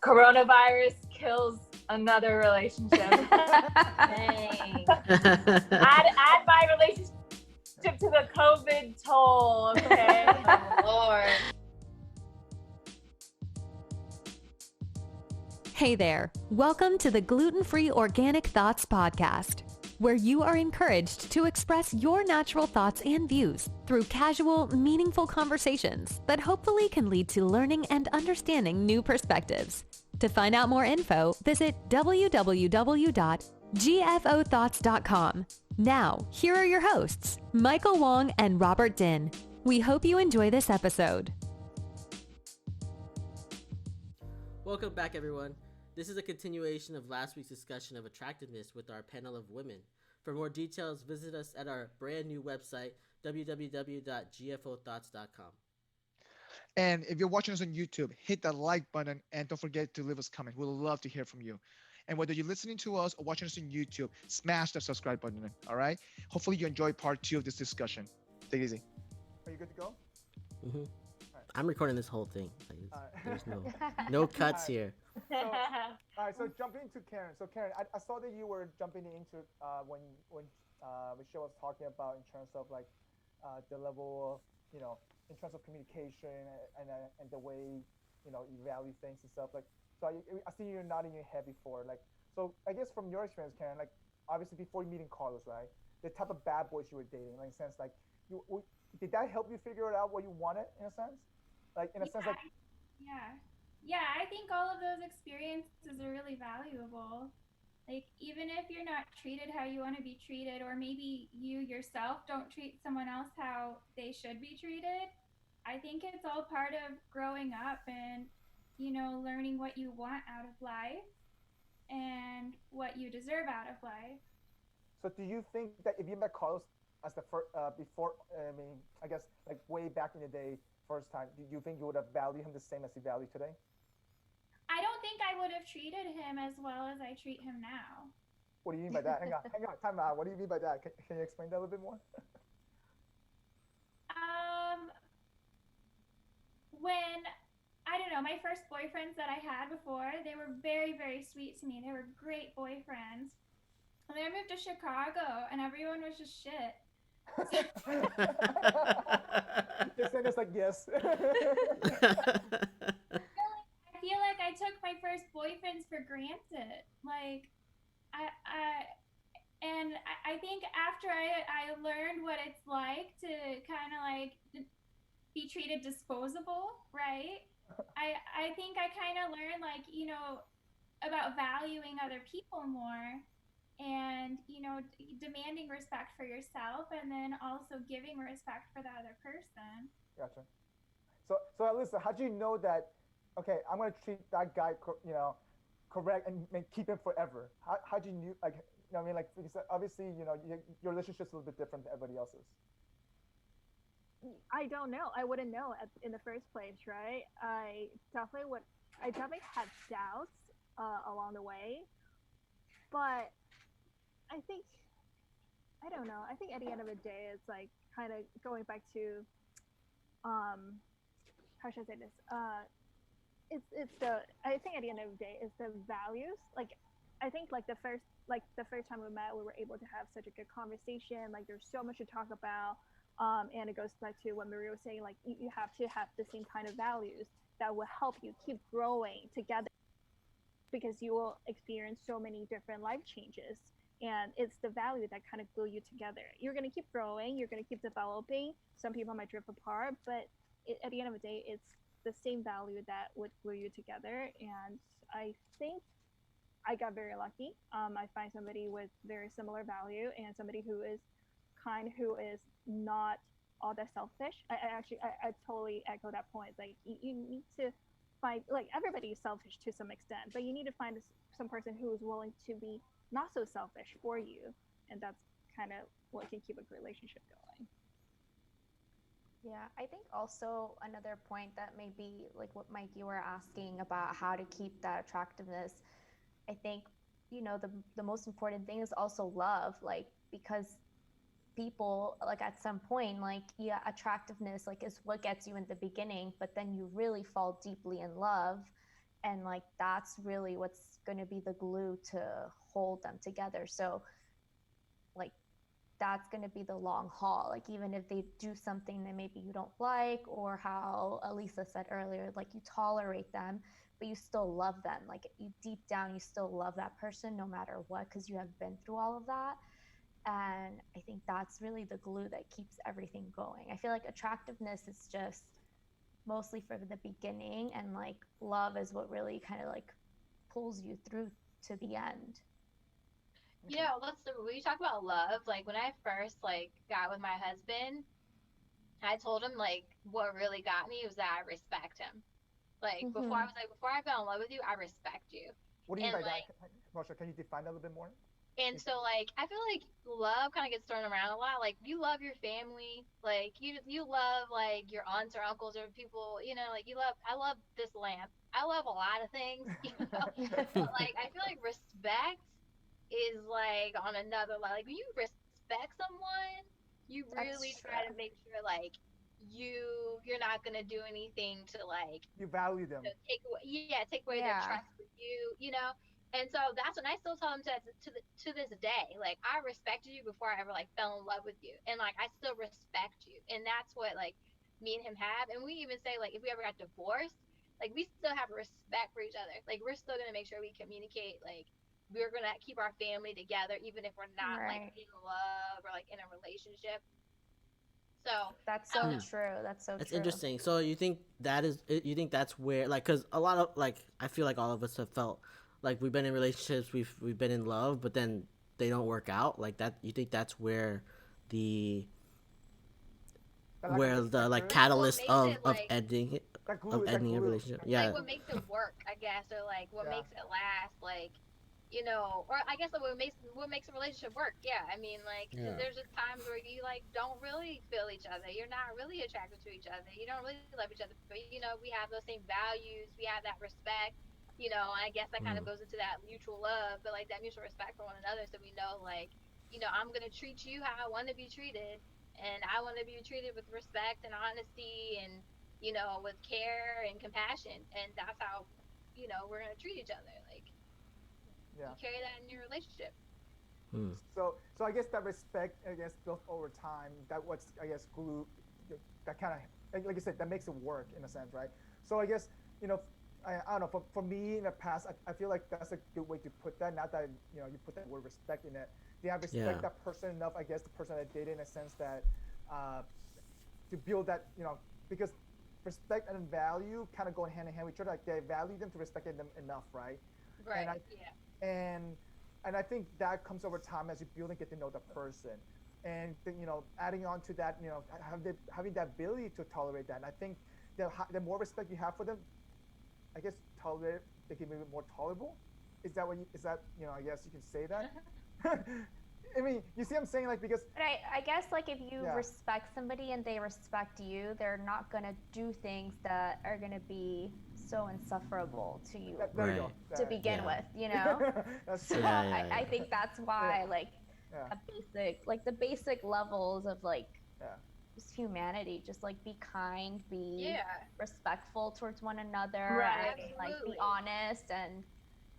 coronavirus kills another relationship. Dang. Add my relationship to the COVID toll, okay? Oh, Lord. Hey there. Welcome to the Gluten-Free Organic Thoughts podcast, where you are encouraged to express your natural thoughts and views through casual, meaningful conversations that hopefully can lead to learning and understanding new perspectives. To find out more info, visit www.gfothoughts.com. Now, here are your hosts, Michael Wong and Robert Din. We hope you enjoy this episode. Welcome back, everyone. This is a continuation of last week's discussion of attractiveness with our panel of women. For more details, visit us at our brand new website, www.gfothoughts.com. And if you're watching us on YouTube, hit that like button and don't forget to leave us a comment. We'd love to hear from you. And whether you're listening to us or watching us on YouTube, smash that subscribe button, all right? Hopefully you enjoy part 2 of this discussion. Take it easy. Are you good to go? Mm-hmm. Right. I'm recording this whole thing. There's no cuts here. All right, so jumping into Karen. So Karen, I saw that you were jumping into when Michelle was talking about in terms of like the level of, in terms of communication and the way, you value things and stuff. Like, so I see you nodding your head before. Like, so I guess from your experience, Karen, like obviously before meeting Carlos, right? The type of bad boys you were dating, like in a sense, like did that help you figure out what you wanted in a sense? Like in a sense, like. Yeah, I think all of those experiences are really valuable. Like, even if you're not treated how you want to be treated, or maybe you yourself don't treat someone else how they should be treated, I think it's all part of growing up and, learning what you want out of life and what you deserve out of life. So do you think that if you met Carlos as the first, before, I guess like way back in the day, first time, do you think you would have valued him the same as you value today? I don't think I would have treated him as well as I treat him now. What do you mean by that? Hang on, time out. What do you mean by that? Can you explain that a little bit more? When, I don't know, my first boyfriends that I had before, they were very, very sweet to me. They were great boyfriends. And then I moved to Chicago and everyone was just shit. Yesenia's like, yes. I feel like I took my first boyfriends for granted. Like, I think after I learned what it's like to kind of like be treated disposable, right? I think I kind of learned like, about valuing other people more and, demanding respect for yourself and then also giving respect for the other person. Gotcha. So Alissa, how do you know that, okay, I'm going to treat that guy, correct and keep him forever? How do you knew, like, because obviously, your relationship's a little bit different than everybody else's. I don't know. I wouldn't know in the first place, right? I definitely had doubts along the way, but I think, I don't know. I think at the end of the day, it's like kind of going back to, how should I say this? I think at the end of the day, it's the values. Like, I think like the first time we met, we were able to have such a good conversation. Like, there's so much to talk about. And it goes back to what Maria was saying, like you have to have the same kind of values that will help you keep growing together, because you will experience so many different life changes. And it's the value that kind of glue you together. You're going to keep growing, you're going to keep developing. Some people might drift apart, but at the end of the day, it's the same value that would glue you together. And I think I got very lucky. I find somebody with very similar value and somebody who is kind, who is not all that selfish. I totally echo that point. Like, you need to find, like, everybody is selfish to some extent, but you need to find some person who is willing to be not so selfish for you, and that's kind of what can keep a relationship going. Yeah, I think also another point that may be like what Mike, you were asking about how to keep that attractiveness. I think, the most important thing is also love, like, because people, like, at some point, like, yeah, attractiveness, like, is what gets you in the beginning, but then you really fall deeply in love And like that's really what's going to be the glue to hold them together. So like that's going to be the long haul. Like even if they do something that maybe you don't like, or how Alissa said earlier, like you tolerate them but you still love them, like you deep down you still love that person no matter what, because you have been through all of that. And I think that's really the glue that keeps everything going. I feel like attractiveness is just mostly for the beginning, and like love is what really kind of like pulls you through to the end. Let's when you talk about love, like when I first like got with my husband, I told him like what really got me was that I respect him. Like before I was like, before I fell in love with you, I respect you. What do you mean And by like that? Porsha, can you define that a little bit more? and so like I feel like love kind of gets thrown around a lot. Like you love your family, like you love like your aunts or uncles or people, like I love this lamp. I love a lot of things, but like I feel like respect is like on another level. Like when you respect someone, you really try to make sure like you're not gonna do anything to like You value them. take away their trust for you. And so that's when I still tell them to this day, like I respected you before I ever like fell in love with you, and like I still respect you, and that's what like me and him have. And we even say like if we ever got divorced, like we still have respect for each other. Like we're still gonna make sure we communicate. Like we're gonna keep our family together even if we're not like in love or like in a relationship. So that's so true. That's so That's true. interesting. So you think you think that's where, like, because a lot of, like, I feel like all of us have felt like we've been in relationships, we've been in love, but then they don't work out like that. You think that's where the like catalyst of ending it, of ending a relationship? Like what makes it work, I guess, or like what makes it last, like or I guess what makes a relationship work. Yeah, I mean, like there's just times where you like don't really feel each other. You're not really attracted to each other. You don't really love each other, but we have those same values. We have that respect. And I guess that kind of goes into that mutual love, but like that mutual respect for one another. So we know, like, I'm gonna treat you how I want to be treated, and I want to be treated with respect and honesty, and with care and compassion, and that's how we're gonna treat each other. Like. You carry that in your relationship. So I guess that respect, I guess, built over time. That what's, I guess, glue. That kind of, like you said, that makes it work in a sense, right? So I guess I don't know. For me in the past, I feel like that's a good way to put that. Not that you put that word respect in it. They have respect that person enough. I guess the person that dated, in a sense that to build that, because respect and value kind of go hand in hand with each other. Like they value them to respect them enough, right? Right. And I think that comes over time as you build and get to know the person, and adding on to that, having that ability to tolerate that. And I think the more respect you have for them, I guess they can be more tolerable. Is that I guess you can say that. I mean, you see what I'm saying? Like, because but I guess like if you respect somebody and they respect you, they're not gonna do things that are gonna be so insufferable to you to begin with, That's so I think that's why the basic levels of like just humanity, just like be kind, be respectful towards one another, and like be honest and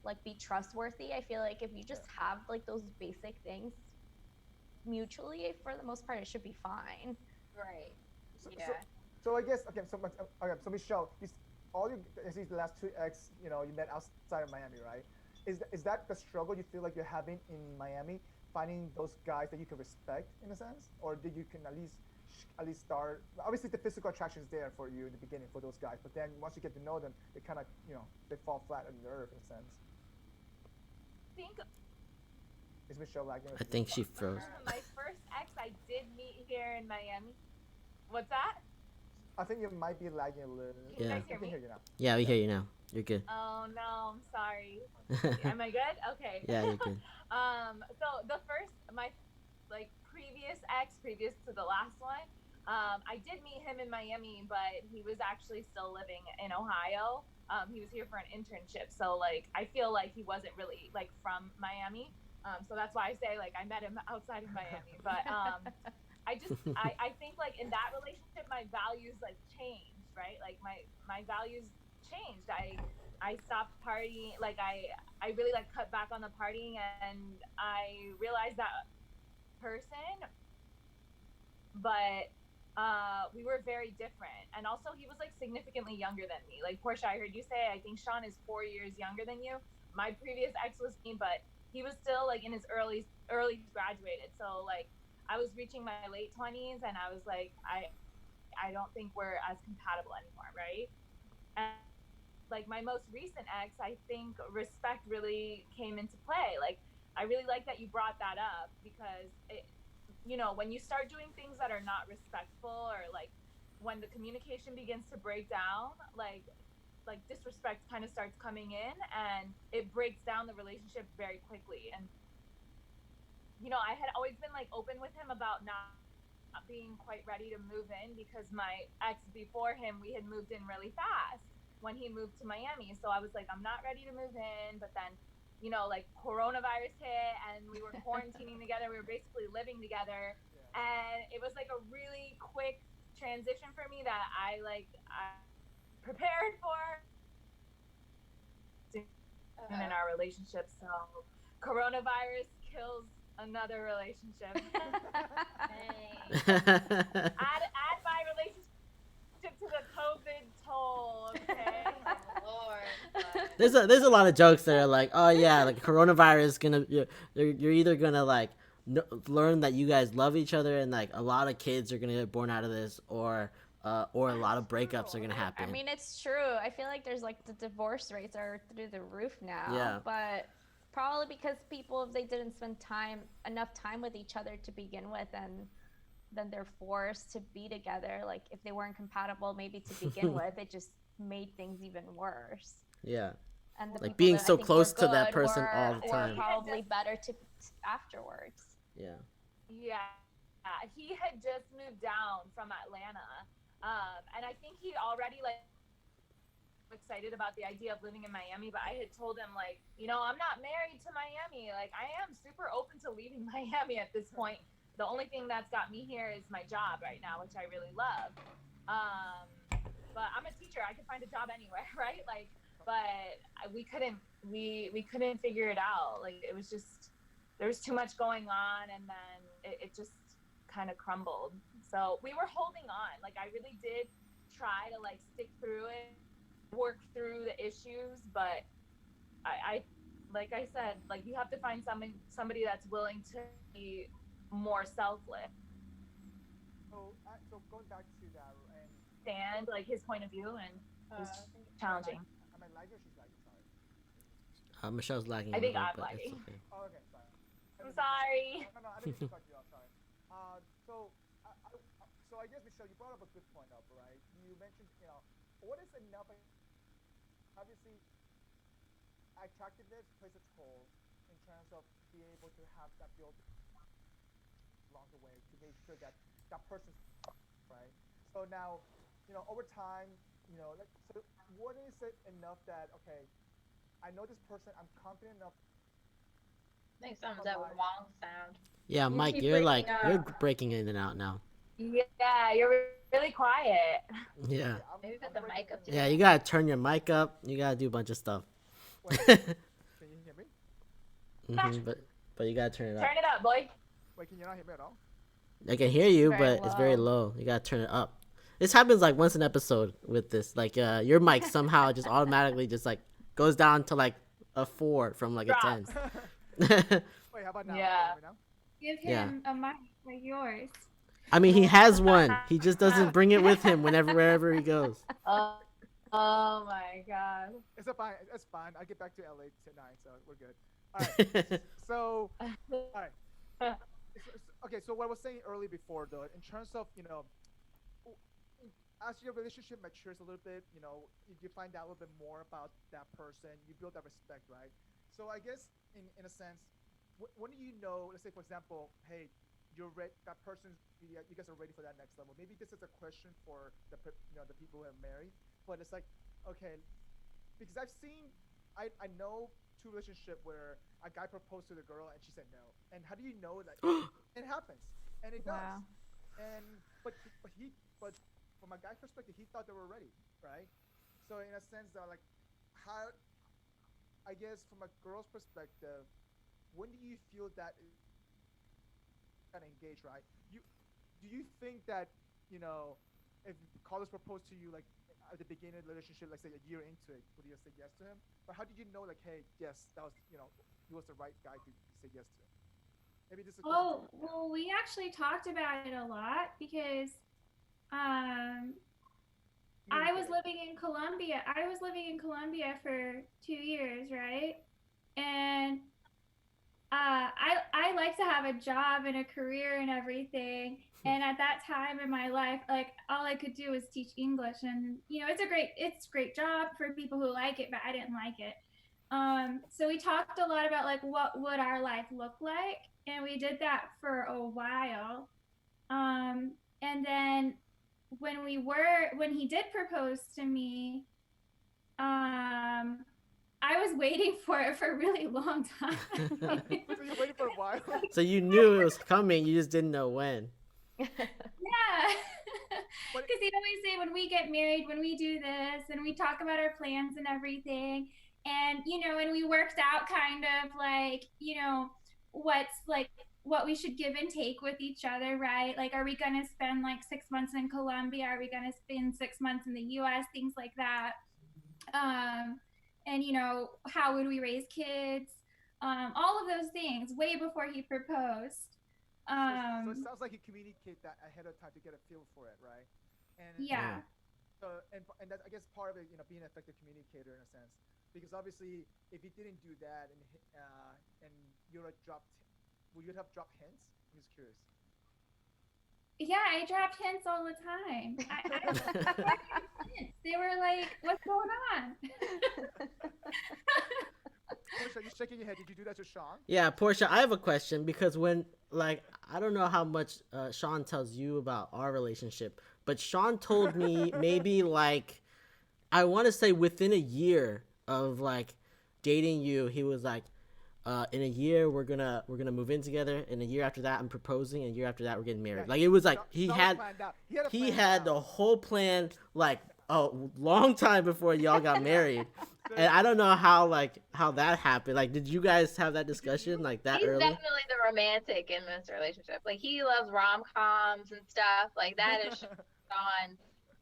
like be trustworthy. I feel like if you just have like those basic things mutually, for the most part it should be fine. Right. So I guess so Michelle, the last two ex you met outside of Miami, right? Is that the struggle you feel like you're having in Miami, finding those guys that you can respect in a sense, or did you can at least start? Obviously the physical attraction is there for you in the beginning for those guys, but then once you get to know them, they kind of they fall flat on the earth in a sense. Is Michelle lagging? I think she froze. My first ex I did meet here in Miami. What's that? I think you might be lagging a little. Can you guys hear me? Hear you now. Yeah, we hear you now. You're good. Oh no, I'm sorry. Am I good? Okay. Yeah, you're good. So my previous to the last one, I did meet him in Miami, but he was actually still living in Ohio. He was here for an internship, so like I feel like he wasn't really like from Miami. So that's why I say like I met him outside of Miami. But I think like in that relationship my values like changed, right? Like my values changed. I stopped partying. Like I really like cut back on the partying, and I realized that person, but we were very different. And also he was like significantly younger than me. Like Porsha, I heard you say, I think Sean is 4 years younger than you. My previous ex was me, but he was still like in his early graduated. So like I was reaching my late 20s, and I was like, I don't think we're as compatible anymore, right? And like my most recent ex, I think respect really came into play. Like I really like that you brought that up, because it, you know, when you start doing things that are not respectful, or like when the communication begins to break down, like disrespect kind of starts coming in, and it breaks down the relationship very quickly. And you know, I had always been like open with him about not being quite ready to move in, because my ex before him, we had moved in really fast when he moved to Miami. So I was like, I'm not ready to move in. But then, you know, like coronavirus hit, and we were quarantining together. We were basically living together. And it was like a really quick transition for me that I prepared for in our relationship. So coronavirus kills another relationship. add my relationship to the COVID toll, okay? Oh, Lord. There's a lot of jokes that are like, oh yeah, like coronavirus gonna you're either gonna like learn that you guys love each other, and like a lot of kids are gonna get born out of this, or a lot of breakups are gonna happen. I mean, it's true. I feel like there's like the divorce rates are through the roof now. Yeah. But probably because people, if they didn't spend enough time with each other to begin with, and then they're forced to be together. Like if they weren't compatible, maybe to begin with, it just made things even worse. Yeah. And the like people being that I so think close were to that good person all the were time. probably better to afterwards. Yeah. Yeah. He had just moved down from Atlanta. And I think he already like excited about the idea of living in Miami, but I had told him like, you know, I'm not married to Miami. Like I am super open to leaving Miami at this point. The only thing that's got me here is my job right now, which I really love. But I'm a teacher. I could find a job anywhere, right? Like, but we couldn't figure it out. Like it was just, there was too much going on, and then it just kind of crumbled. So we were holding on. Like I really did try to like stick through it, work through the issues, but I like I said, like you have to find somebody that's willing to be more selfless. So going back to that, and stand like his point of view, and it was challenging. Am I lagging or she's lagging? Sorry. Michelle's lagging. I think little, I'm but lagging. It's okay. Oh, okay, sorry. I'm sorry. No, I didn't mean to cut you off. Sorry. So I guess Michelle, you brought up a good point up, right? You mentioned, you know, what is enough? Obviously, attractiveness plays a toll in terms of being able to have that build along the way to make sure that that person's right. So now, you know, over time, you know, like, so what is it enough that okay, I know this person, I'm confident enough. I think something's that wrong sound. Yeah, Mike, keep you're like breaking you're up. breaking in and out now. Yeah, you're really quiet. Yeah. Maybe put the mic up to Yeah, you gotta turn your mic up. You gotta do a bunch of stuff. Wait, can you hear me? But you gotta turn it up. Turn it up, boy. Wait, can you not hear me at all? I can hear you, Very but it's very low. You gotta turn it up. This happens like once an episode with this. Like your mic somehow just automatically just like goes down to like a 4 from like Drops. a 10. Wait, how about now? Yeah. Can you hear me now? Give him a mic like yours. I mean, he has one. He just doesn't bring it with him wherever he goes. Oh my god. It's fine. It's fine. I'll get back to LA tonight, so we're good. All right. So, all right. Okay. So what I was saying earlier before, though, in terms of, you know, as your relationship matures a little bit, you know, you find out a little bit more about that person, you build that respect, right? So I guess in a sense, when do you know? Let's say, for example, hey, you're ready. That person, you guys are ready for that next level. Maybe this is a question for the people who are married, but it's like, okay, because I know two relationships where a guy proposed to the girl and she said no. And how do you know that it happens? And it does. Wow. And but from a guy's perspective, he thought they were ready, right? So in a sense, though, like, how, I guess from a girl's perspective, when do you feel that kind of engaged, right? Do you think that, if Carlos proposed to you like at the beginning of the relationship, like say a year into it, would you say yes to him? But how did you know, like, hey, yes, that was, he was the right guy to say yes to? Maybe this is. Oh, well, we actually talked about it a lot because I was living in Colombia. I was living in Colombia for 2 years, right? And I like to have a job and a career and everything. And at that time in my life, like all I could do was teach English, and it's a great job for people who like it, but I didn't like it. So we talked a lot about like what would our life look like, and we did that for a while. And then when he did propose to me, I was waiting for it for a really long time. So you waited for a while. So you knew it was coming, you just didn't know when. Yeah. Because he'd always say, when we get married, when we do this, and we talk about our plans and everything. And, and we worked out kind of like, what's like, what we should give and take with each other, right? Like, are we going to spend like 6 months in Colombia? Are we going to spend 6 months in the US? Things like that. And, how would we raise kids? All of those things way before he proposed. So it sounds like you communicate that ahead of time to get a feel for it, right? And yeah. So and that's, I guess, part of it, being an effective communicator in a sense, because obviously if you didn't do that and you'd have dropped hints? I'm just curious. Yeah, I dropped hints all the time. They were like, "What's going on?" Porsha, you're shaking your head. Did you do that to Sean? Yeah, Porsha, I have a question, because when, like, I don't know how much Sean tells you about our relationship, but Sean told me maybe like, I want to say within a year of like dating you, he was like, in a year we're gonna move in together. In a year after that, I'm proposing. And a year after that, we're getting married. Yeah, like, it was like he had the the whole plan like a long time before y'all got married. And I don't know how that happened. Like, did you guys have that discussion like that early? He's definitely the romantic in this relationship. Like, he loves rom-coms and stuff. Like, that is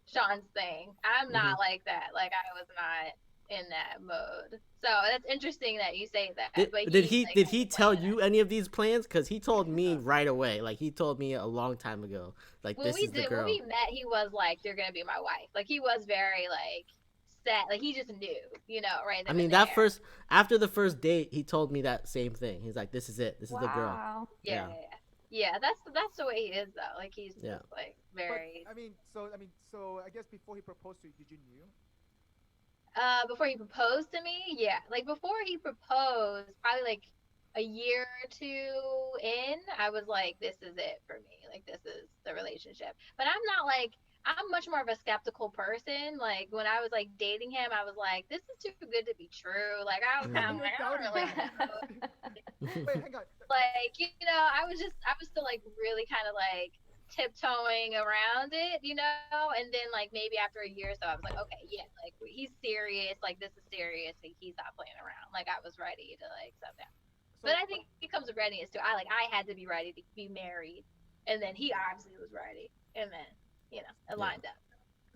Sean's thing. I'm not like that. Like, I was not in that mode. So that's interesting that you say that. Did he tell you any of these plans? Because he told me right away. Like, he told me a long time ago. Like, this is the girl. When we met, he was like, "You're gonna be my wife." Like, he was very like set. Like, he just knew, right then. I mean, after the first date, he told me that same thing. He's like, "This is it. This is the girl." Yeah. That's the way he is, though. Like, he's just like very. But, so I guess before he proposed to you, did you knew? Before he proposed to me, yeah. Like, before he proposed, probably like a year or two in, I was like, this is it for me. Like, this is the relationship. But I'm much more of a skeptical person. Like, when I was like dating him, I was like, this is too good to be true. Like, I don't really know. Wait, hang on. Like, I was still like really kind of like tiptoeing around it, and then like maybe after a year or so, I was like, okay, yeah, like, he's serious, like, this is serious, like, he's not playing around. Like, I was ready to like step down. But I think it comes with readiness too. I had to be ready to be married, and then he obviously was ready, and then it lined up.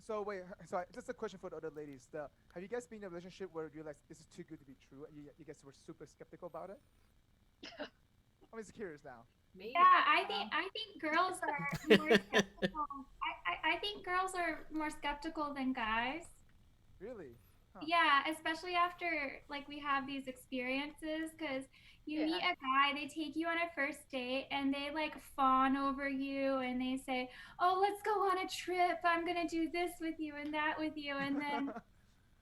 So wait, just a question for the other ladies. Have you guys been in a relationship where you're like, this is too good to be true, and you guys were super skeptical about it? I'm just curious now. Yeah, I think girls are more skeptical. I think girls are more skeptical than guys. Really? Huh. Yeah, especially after like we have these experiences, because you meet a guy, they take you on a first date, and they like fawn over you, and they say, "Oh, let's go on a trip. I'm gonna do this with you and that with you," and then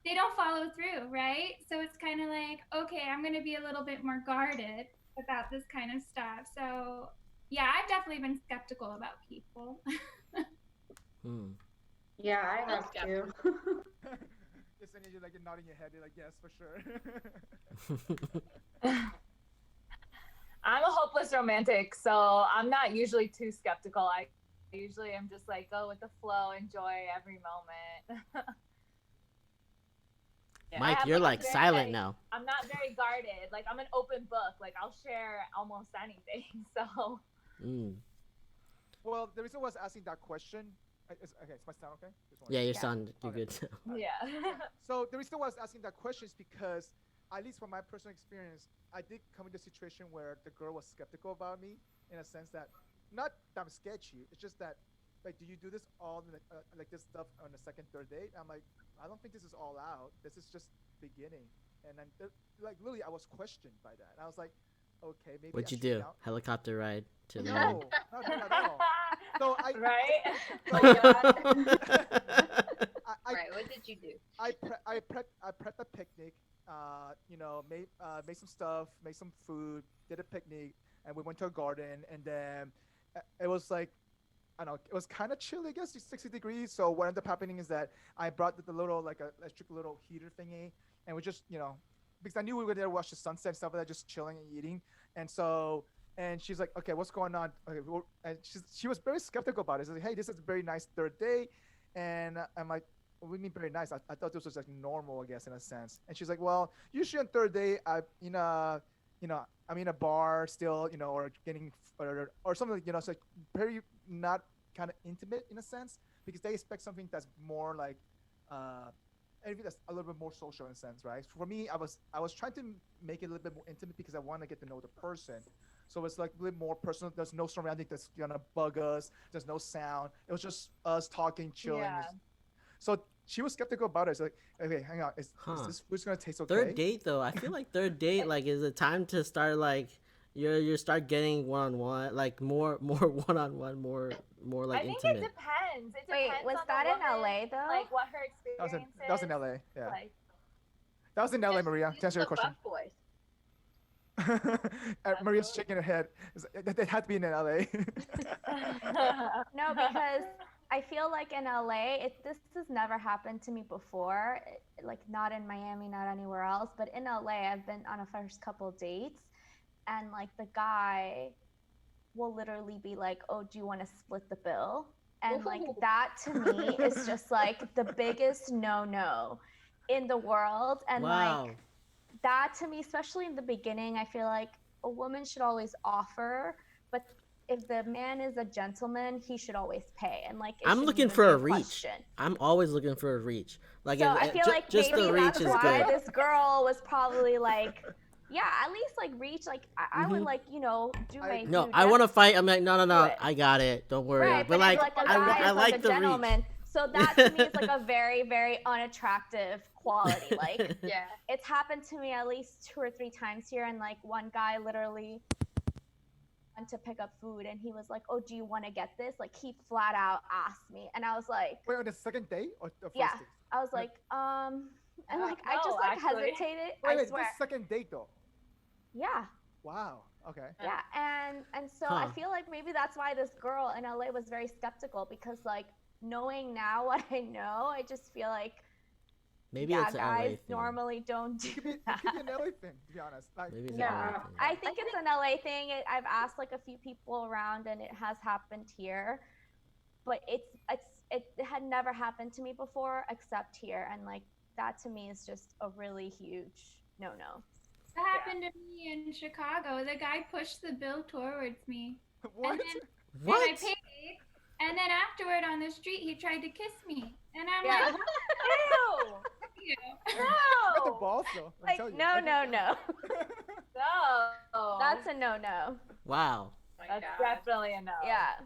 they don't follow through, right? So it's kind of like, okay, I'm gonna be a little bit more guarded about this kind of stuff. So yeah, I've definitely been skeptical about people. Yeah, I have too. Yessenia, you're like nodding your head. You're like, yes, for sure. I'm a hopeless romantic, so I'm not usually too skeptical. I usually am just like, go with the flow, enjoy every moment. Mike, you're like silent now. I'm not very guarded. Like I'm an open book. Like I'll share almost anything. So. Well, the reason I was asking that question. Is my sound okay? Yeah, your sound, you're good. Yeah. So the reason why I was asking that question is because, at least from my personal experience, I did come into a situation where the girl was skeptical about me, in a sense that, not that I'm sketchy. It's just that, like, do you do this all like this stuff on the second, third date? I'm like, I don't think this is all out. This is just beginning. And then, like, literally, I was questioned by that. And I was like, okay, maybe. What'd you do? Helicopter ride to the No, not at all. So I Right. What did you do? I prepped a picnic. Made some stuff, made some food, did a picnic, and we went to a garden. And then it was like, I don't know, it was kind of chilly, I guess, 60 degrees. So what ended up happening is that I brought the little, like, a electric little heater thingy, and we just, because I knew we were there to watch the sunset and stuff like that, just chilling and eating. And she's like, okay, what's going on? Okay, and she was very skeptical about it. She's like, hey, this is a very nice third day. And I'm like, what do you mean very nice? I thought this was like normal, I guess, in a sense. And she's like, well, usually on third day, I'm in a bar still, or getting, or something like, it's like very not kind of intimate in a sense, because they expect something that's more like, anything that's a little bit more social in a sense, right? For me, I was trying to make it a little bit more intimate because I want to get to know the person. So it's like a little more personal. There's no surrounding that's gonna bug us. There's no sound. It was just us talking, chilling. Yeah. So she was skeptical about it. It's like, okay, hang on, is this food's gonna taste okay? Third date though, I feel like third date, like, is it time to start, like, you start getting one-on-one, like more one-on-one, more like intimate. I think it depends. Wait, was that in LA though? Like what her experience is. That was in LA. Yeah. That was in LA, Maria. To answer your question. Maria's shaking her head. It had to be in LA. No, because I feel like in LA, this has never happened to me before. Like, not in Miami, not anywhere else, but in LA, I've been on a first couple dates, and like the guy will literally be like, "Oh, do you want to split the bill?" And like that to me is just like the biggest no in the world. And like that to me, especially in the beginning, I feel like a woman should always offer, but if the man is a gentleman, he should always pay. And like, I'm looking for a reach. I'm always looking for a reach. Like, so I feel like just maybe the reach that's is why good. this girl was probably like, yeah, at least like reach. Like I would like, do my. No, I want to fight. I'm like, no, I got it. Don't worry. Right, but like, I like a the gentleman. reach. So that to me is like a very, very unattractive quality. Like, yeah, it's happened to me at least 2 or 3 times here, and like one guy literally went to pick up food, and he was like, "Oh, do you want to get this?" Like, he flat out asked me, and I was like, "Wait, on the second date or the first date?" Date? I was like, and like I just like hesitated. Wait, I swear. This second date though. Yeah. Wow. Okay. Yeah, and so I feel like maybe that's why this girl in LA was very skeptical, because like, knowing now what I know, I just feel like maybe it's an LA guys thing. normally don't do that. It could be an LA thing, to be honest. Like, maybe it's no, an LA thing. I think it's an LA thing. I've asked like a few people around, and it has happened here, but it had never happened to me before except here, and like that to me is just a really huge no. That happened to me in Chicago. The guy pushed the bill towards me. What? And I paid. And then afterward on the street, he tried to kiss me. And I'm like, ew. Got the balls though. Like, no. No. That's a no. Wow. That's definitely a no. Yeah.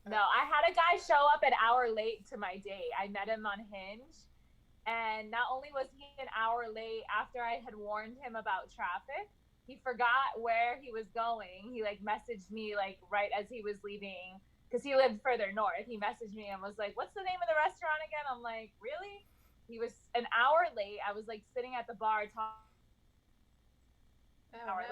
No, I had a guy show up an hour late to my date. I met him on Hinge. And not only was he an hour late after I had warned him about traffic, he forgot where he was going. He like messaged me like right as he was leaving, because he lived further north. He messaged me and was like, "What's the name of the restaurant again?" I'm like, "Really?" He was an hour late. I was like sitting at the bar talking.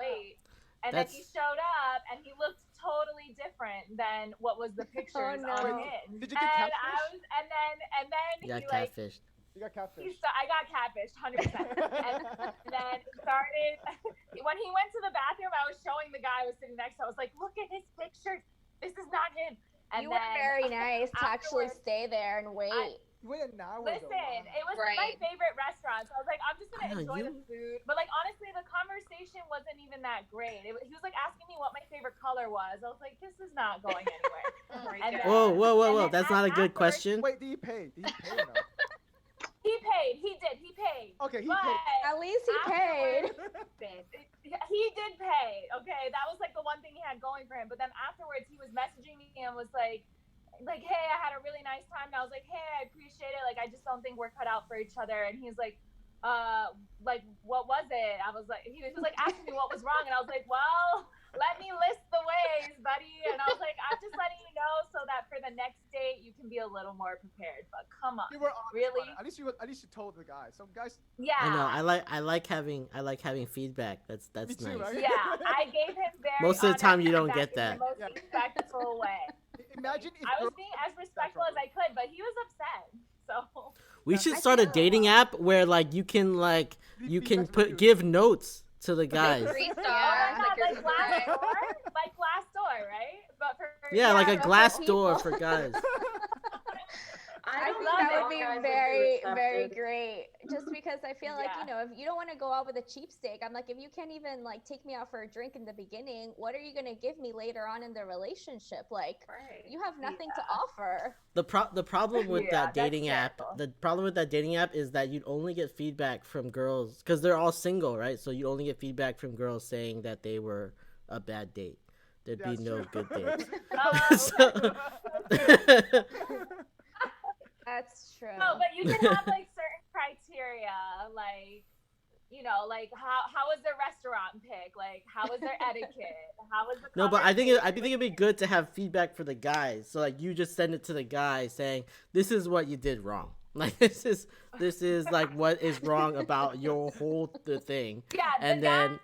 Late. And then he showed up and he looked totally different than what was the pictures on Hinge. Did you get catfished? And then you got he catfished. You got catfished. I got catfished, 100%. And then started, when he went to the bathroom, I was showing the guy I was sitting next to. I was like, "Look at his pictures. This is not him." And you were very nice to actually stay there and wait. You went an hour. Listen, though. it was Right. my favorite restaurant. So I was like, I'm just I gonna know, enjoy the food. But like honestly, the conversation wasn't even that great. He was like asking me what my favorite color was. I was like, this is not going anywhere. Oh my And God. Whoa, whoa, whoa, And whoa! then That's not a good afterwards- question. Wait, did you pay? Did you pay or no? He paid. He did. He paid. Okay, he but paid. At least he paid. He did pay. Okay, that was like the one thing he had going for him. But then afterwards, he was messaging me and was like, hey, I had a really nice time. And I was like, hey, I appreciate it. Like, I just don't think we're cut out for each other. And he's like, what was it? I was like, he was just like asking me what was wrong. And I was like, well, let me list the ways, buddy. And I was like, I'm just letting you know so that for the next date you can be a little more prepared. But come on, You were honest really? about it. At least you told the guy. Some guys. Yeah. I know. I like having feedback. That's Me too, nice. right? Yeah, I gave him very. Most of the time you don't honest get that. feedback in the most respectful way. Imagine if I was girls- being as respectful as I could, but he was upset. So We Yeah. should I start a feel- dating app where like you can Leave feedback to you. give notes to the guys. 3 stars. oh my God, here's like the thing. Glassdoor, right? But for Yeah, like a but for glass door people. for guys. I think love that it. would be Guys would be very, accepted. very great. Just because I feel like, you Yeah. know, if you don't want to go out with a cheap steak, I'm like, if you can't even like take me out for a drink in the beginning, what are you going to give me later on in the relationship? Like, Right. you have nothing to offer. The problem with Yeah, that that's dating app, terrible. the problem with that dating app is that you'd only get feedback from girls because they're all single, right? So you only get feedback from girls saying that they were a bad date. There'd That's be no true. good dates. Oh, So- That's true. no, but you can have like certain criteria, like like how was their restaurant pick, like how was their etiquette, how was the No, but I think conversation? it'd be good to have feedback for the guys. So like you just send it to the guy saying, "This is what you did wrong." Like this is like what is wrong about your whole thing. Yeah, And the then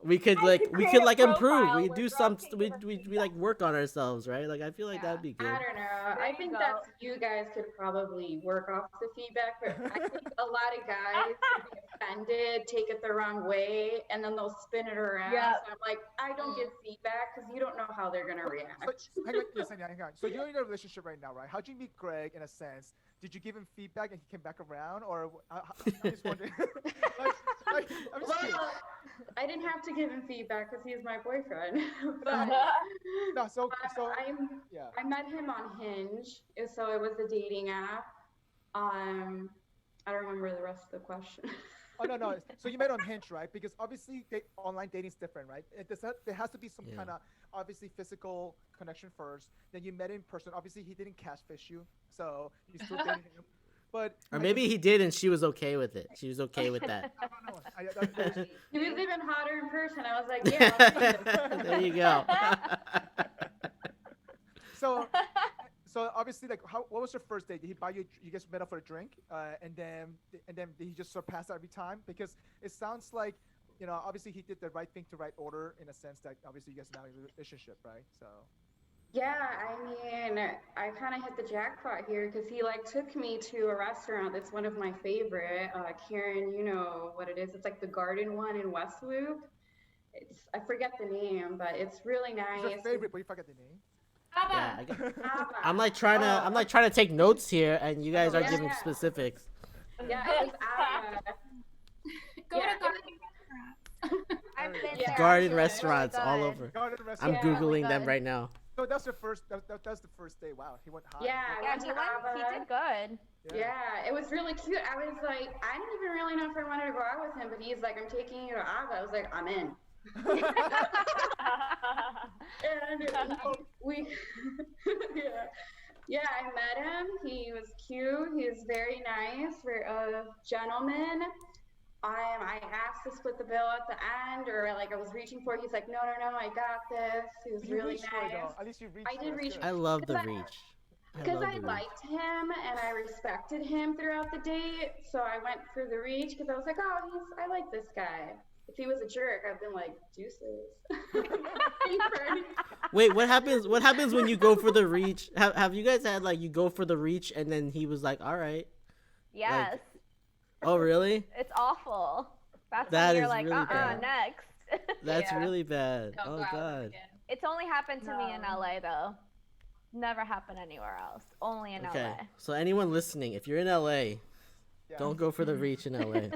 we could guy like could we create could a like improve. profile We where do girls some can we give us we feedback. like work on ourselves, right? Like I feel like that'd be good. I don't know. There I you think go. that's you guys could probably work off the feedback, but I think a lot of guys could be offended, take it the wrong way, and then they'll spin it around. Yeah. So I'm like, I don't give feedback because you don't know how they're gonna react. So, hang on, Yessenia, hang on. So you're in a relationship right now, right? How'd you meet Greg in a sense? Did you give him feedback and he came back around, or I'm just wondering? I'm just curious. Well, I didn't have to give him feedback because he's my boyfriend. but No, so yeah. I met him on Hinge, so it was a dating app. I don't remember the rest of the question. Oh no. So you met on Hinge, right? Because obviously online dating is different, right? There has to be some Yeah. kind of obviously physical connection first. Then you met in person. Obviously he didn't catfish you, so you still dated him. But Or maybe he did and she was okay with it. She was okay with that. I don't know. He was even hotter in person. I was like, yeah. I'll take it. There you go. So obviously, like, what was your first date? Did he buy you? You guys met up for a drink, and then did he just surpass every time? Because it sounds like, obviously he did the right thing to right order in a sense that obviously you guys are now in a relationship, right? So. Yeah, I mean, I kind of hit the jackpot here because he like took me to a restaurant that's one of my favorite. Karen, you know what it is? It's like the Garden one in West Loop. I forget the name, but it's really nice. It's your favorite, but you forgot the name. Yeah, I get- Abba. I'm like trying to take notes here, and you guys are giving Yeah. specifics. Yeah, it was Abba. Go Yeah. to garden restaurants. I've been Yeah. there. Garden actually. restaurants Really all good. over. Garden I'm restaurant. Yeah. googling them good. right now. So that's the first. That's the first day. Wow, he went hot. Yeah, Yeah, he did good. Yeah, it was really cute. I was like, I didn't even really know if I wanted to go out with him, but he's like, I'm taking you to Abba. I was like, I'm in. And we yeah, I met him. He was cute. He was very nice. We're a gentleman. I asked to split the bill at the end, or like I was reaching for it. He's like, no, I got this. He was You really reached for it, nice. though. At least you reached. I for did it. reach Good. I love the Because reach. Because love I the reach. liked him and I respected him throughout the date, so I went for the reach because I was like, oh, I like this guy. If he was a jerk, I've been like, deuces. Wait, what happens? What happens when you go for the reach? Have you guys had like you go for the reach and then he was like, all right. Yes. Oh really? It's awful. That's That when you're is like, really bad. next. That's Yeah. really bad. Don't Oh go out god. again. It's only happened to me in No. LA though. Never happen anywhere else. Only in Okay. LA. So anyone listening, if you're in LA, don't go for the reach in LA.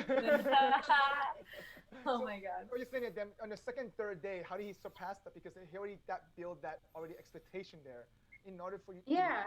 Oh my God. Or you saying that then on the second, third day, how did he surpass that? Because he already built that already expectation there. In order for you. Yeah.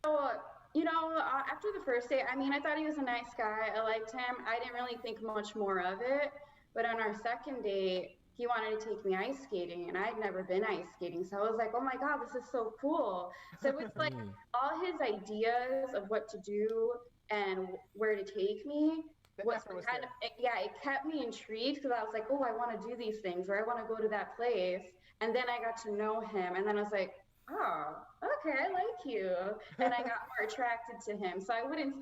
So, after the first day, I mean, I thought he was a nice guy. I liked him. I didn't really think much more of it. But on our second date, he wanted to take me ice skating, and I'd never been ice skating. So I was like, oh my God, this is so cool. So it's like all his ideas of what to do and where to take me was kind of, it kept me intrigued because I was like, oh, I want to do these things, or I want to go to that place. And then I got to know him, and then I was like, oh, okay, I like you. And I got more attracted to him. So I wouldn't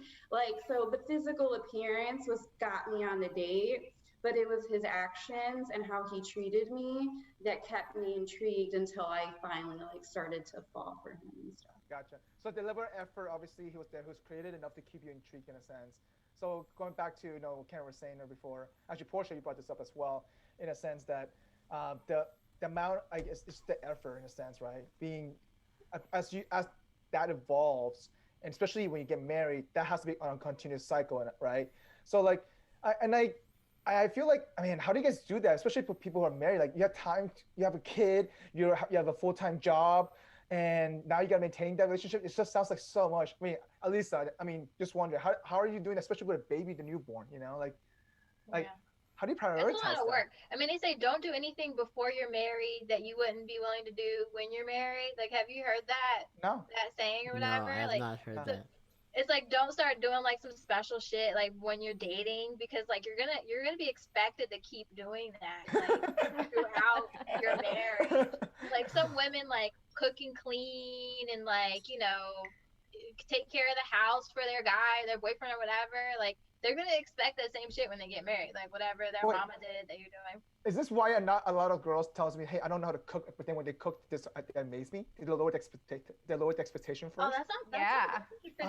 so the physical appearance got me on the date, but it was his actions and how he treated me that kept me intrigued until I finally started to fall for him and stuff. Gotcha. So deliberate effort, obviously he was there, who's created enough to keep you intrigued in a sense. So going back to what Karen was saying there before, actually Porsha, you brought this up as well, in a sense that the amount, I guess, it's the effort in a sense, right? Being as that evolves, and especially when you get married, that has to be on a continuous cycle, right? So I feel like, I mean, how do you guys do that? Especially for people who are married, like you have time, you have a kid, you have a full-time job, and now you got to maintain that relationship. It just sounds like so much. I mean, Alissa, just wonder, how are you doing, especially with a baby, the newborn, how do you prioritize It's a lot of work. I mean, they say don't do anything before you're married that you wouldn't be willing to do when you're married. Like, have you heard that? No. That saying or whatever? No, I have not heard that. It's like, don't start doing some special shit when you're dating, because you're gonna be expected to keep doing that throughout your marriage. Some women cook and clean and take care of the house for their guy, their boyfriend or whatever. They're gonna expect that same shit when they get married, whatever their mama did that you're doing. Is this why not a lot of girls tells me, hey, I don't know how to cook, but then when they cook, this amazes me? They lower the expectation first. Oh, that's pretty good.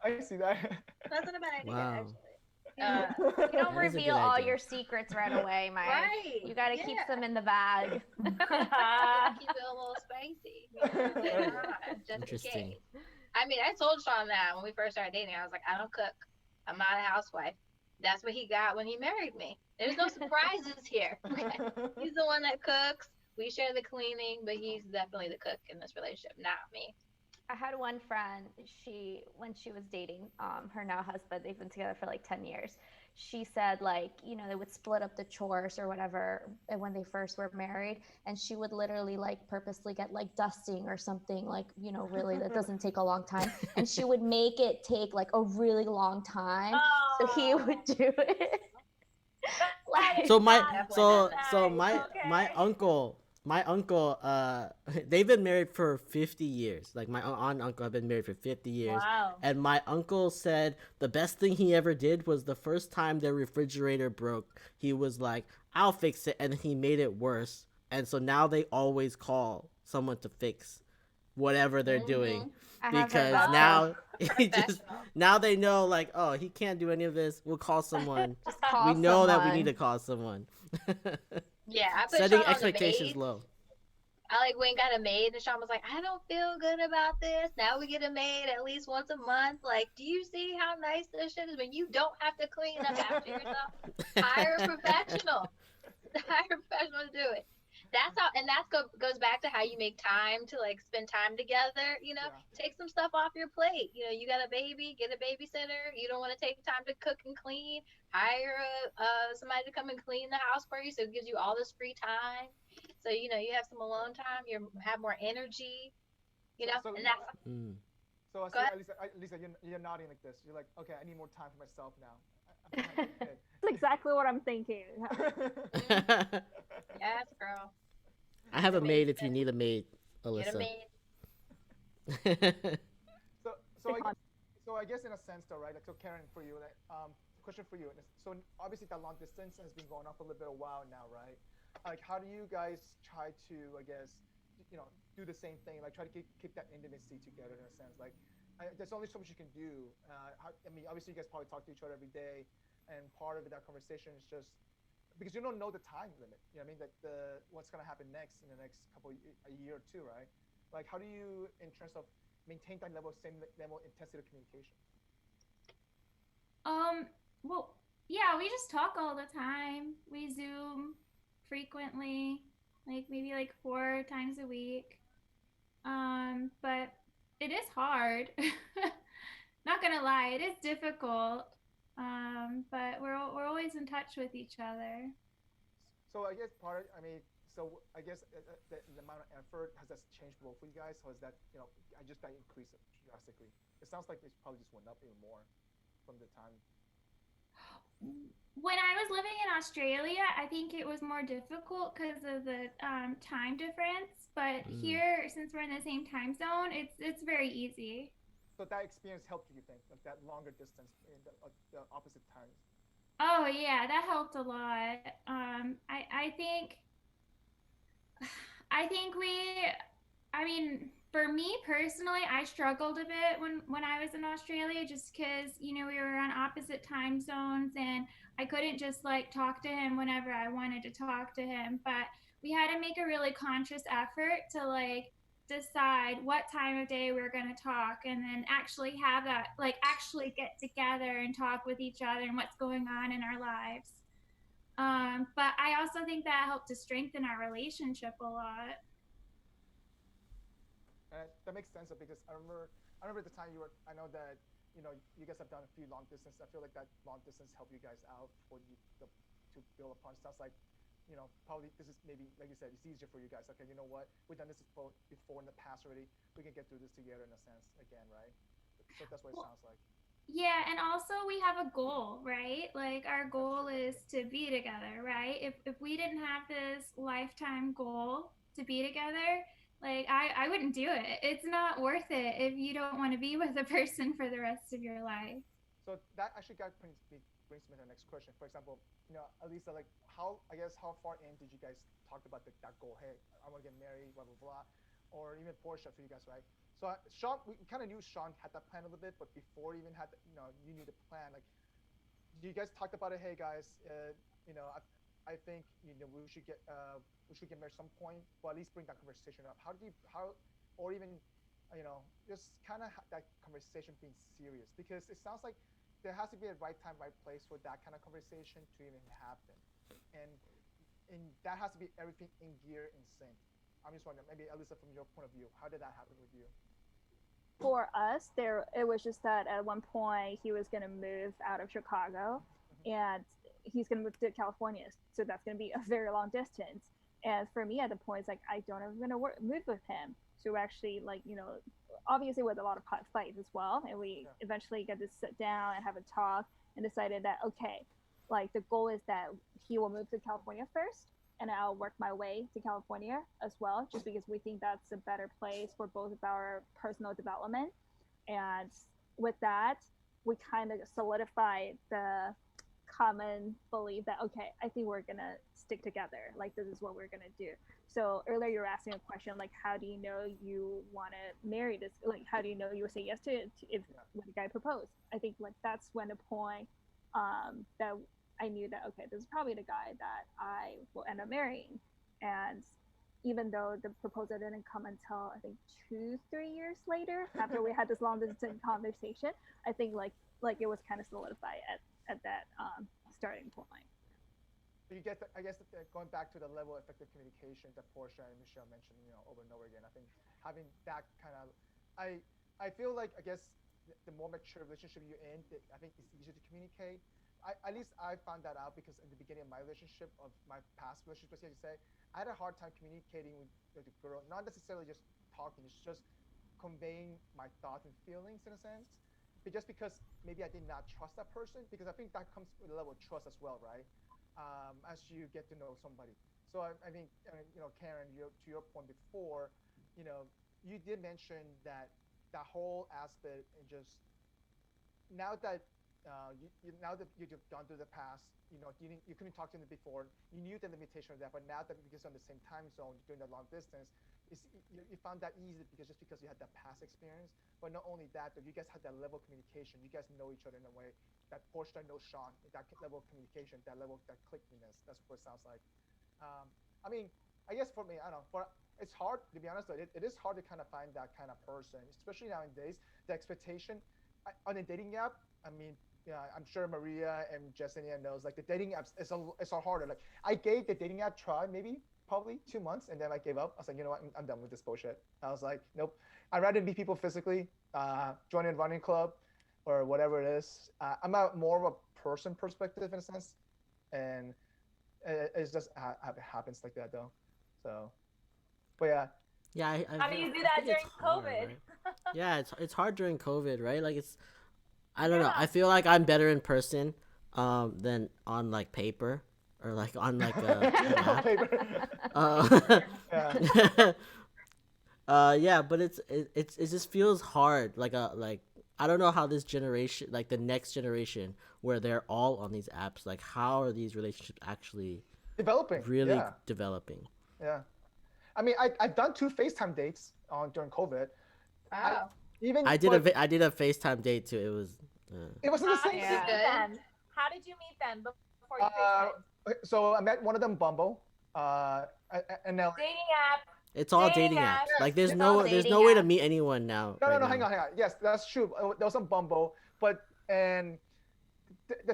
I see that. That's not a bad idea, actually. You don't reveal all your secrets right away, Mike. Right. You got to keep them in the bag. Keep it a little spicy. Just in case. I mean, I told Sean that when we first started dating. I was like, I don't cook. I'm not a housewife. That's what he got when he married me. There's no surprises here. Okay? He's the one that cooks. We share the cleaning, but he's definitely the cook in this relationship, not me. I had one friend, when she was dating her now husband, they've been together for 10 years. She said they would split up the chores or whatever when they first were married, and she would literally purposely get dusting or something really that doesn't take a long time, and she would make it take a really long time. So he would do it. My uncle, they've been married for 50 years. My aunt and uncle have been married for 50 years. Wow. And my uncle said the best thing he ever did was the first time their refrigerator broke, he was like, I'll fix it. And he made it worse. And so now they always call someone to fix whatever they're doing. Because now they know oh, he can't do any of this. We'll call someone. We know that we need to call someone. Yeah, I put setting Sean expectations low. I went and got a maid, and Sean was like, I don't feel good about this. Now we get a maid at least once a month. Do you see how nice this shit is when you don't have to clean up after yourself? Hire a professional. Hire a professional to do it. That's how, and that goes back to how you make time to spend time together. Take some stuff off your plate. You got a baby, get a babysitter. You don't want to take time to cook and clean. Hire somebody to come and clean the house for you, so it gives you all this free time. So you have some alone time. You have more energy. And that's. So Alissa, you're nodding like this. You're like, okay, I need more time for myself now. That's exactly what I'm thinking. Yes, girl. I have a maid if you need a maid, Alissa. Get a maid. So I guess in a sense though, right? So Karen, for you, question for you. So obviously that long distance has been going on for a little bit of a while now, right? How do you guys try to, I guess, do the same thing? Try to keep that intimacy together in a sense. There's only so much you can do. I mean, obviously you guys probably talk to each other every day, and part of that conversation is just because you don't know the time limit. You know what I mean? Like what's gonna happen next in the next a year or two, right? Like how do you, in terms of maintain that same level of intensity of communication? Well, yeah, we just talk all the time. We Zoom frequently, like maybe like 4 times a week. But it is hard. Not gonna lie, it is difficult. But we're always in touch with each other. So I guess so I guess the amount of effort, has that changed both for you guys? Or is that, I just that increased drastically? It sounds like it's probably just went up even more from the time. When I was living in Australia, I think it was more difficult because of the time difference. But here, since we're in the same time zone, it's very easy. So that experience helped you think, like that longer distance in the opposite times? Oh yeah, that helped a lot. I think I mean, for me personally, I struggled a bit when I was in Australia, just because we were on opposite time zones, and I couldn't just like talk to him whenever I wanted to talk to him. But we had to make a really conscious effort to like decide what time of day we were going to talk, and then actually have that, like actually get together and talk with each other and what's going on in our lives. But I also think that helped to strengthen our relationship a lot. That makes sense, because I remember the time I know that you guys have done a few long distance. I feel like that long distance helped you guys out for you to build upon. Sounds like probably this is, maybe like you said, it's easier for you guys. Okay, you know what, we've done this before in the past already. We can get through this together in a sense again, right? So that's what it sounds like. Yeah, and also we have a goal, right? Like our goal is to be together, right? If we didn't have this lifetime goal to be together, like I wouldn't do it. It's not worth it if you don't want to be with a person for the rest of your life. So that actually brings me to the next question. For example, Alissa, like how far in did you guys talk about that goal? Hey, I want to get married, blah blah blah, or even Porsha for you guys, right? So Sean, we kind of knew Sean had that plan a little bit, but before you even had, you knew the plan. Like, you guys talked about it. Hey guys, I think we should get married at some point, but at least bring that conversation up. Or even, just kind of that conversation being serious, because it sounds like there has to be a right time, right place for that kind of conversation to even happen, and that has to be everything in gear, in sync. I'm just wondering, maybe Alissa, from your point of view, how did that happen with you? For us, it was just that at one point he was going to move out of Chicago, and he's going to move to California, so that's going to be a very long distance. And for me, at the point, it's like I don't ever going to move with him. So actually, like, obviously with a lot of fights as well, and we eventually get to sit down and have a talk, and decided that okay, like the goal is that he will move to California first, and I'll work my way to California as well, just because we think that's a better place for both of our personal development. And with that, we kind of solidified the common belief that okay, I think we're gonna stick together. Like this is what we're gonna do. So earlier you were asking a question like, how do you know you want to marry this? Like, how do you know you would say yes to it if when the guy proposed? I think like that's when the point that I knew that okay, this is probably the guy that I will end up marrying. And even though the proposal didn't come until I think 2-3 years later, after we had this long distance conversation, I think like it was kind of solidified at that starting point. You get, I guess, going back to the level of effective communication that Porsha and Michelle mentioned, over and over again. I think having that kind of, I feel like, I guess, the more mature relationship you're in, I think it's easier to communicate. At least I found that out, because in the beginning of my relationship, of my past relationship, as you say, I had a hard time communicating with the girl, not necessarily just talking, it's just conveying my thoughts and feelings in a sense. But just because maybe I did not trust that person, because I think that comes with a level of trust as well, right? As you get to know somebody. So I think, Karen, to your point before, you did mention that whole aspect, and just now that now that you've gone through the past, you couldn't talk to them before. You knew the limitation of that, but now that because on the same time zone, doing the long distance, you found that easy because you had that past experience. But not only that, but you guys had that level of communication. You guys know each other in a way that Porsche knows Sean. That level of communication, that level of that clickiness. That's what it sounds like. I mean, I guess for me, I don't know. For it's hard to be honest. Though, it is hard to kind of find that kind of person, especially nowadays. The expectation on a dating app. I mean, yeah, I'm sure Maria and Yessenia knows. Like the dating apps, it's a harder. Like I gave the dating app try probably 2 months, and then I gave up. I was like, you know what, I'm done with this bullshit. I was like, nope. I'd rather meet people physically, join a running club, or whatever it is. I'm more of a person perspective in a sense, and it's just it happens like that though. So, but yeah. Yeah, How do you do that during hard, COVID? Right? Yeah, it's hard during COVID, right? Like I don't know. I feel like I'm better in person than on like paper or like on like yeah, but it just feels hard. Like I don't know how this generation, like the next generation, where they're all on these apps, like how are these relationships actually really developing? Yeah. I mean, I've done 2 FaceTime dates during COVID. Wow. I did a FaceTime date too. It was. It wasn't the same. How did you meet them before you FaceTimed? So I met one of them Bumble, and now dating app. It's all dating apps. Like there's no way to meet anyone now. No, hang on. Yes, that's true. There was some Bumble, but the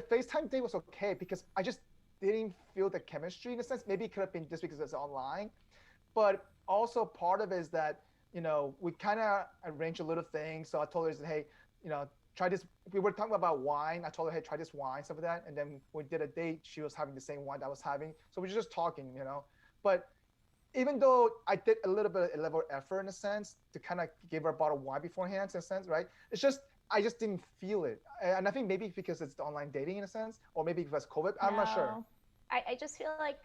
FaceTime date was okay because I just didn't feel the chemistry in a sense. Maybe it could have been just because it's online, but also part of it is that we kind of arranged a little thing. So I told her, hey, try this. We were talking about wine. I told her, hey, try this wine, stuff like that. And then we did a date. She was having the same wine that I was having. So we were just talking, But even though I did a level of effort in a sense to kind of give her a bottle of wine beforehand, in a sense, right? It's just, I just didn't feel it. And I think maybe because it's the online dating in a sense, or maybe because COVID, I'm not sure. I just feel like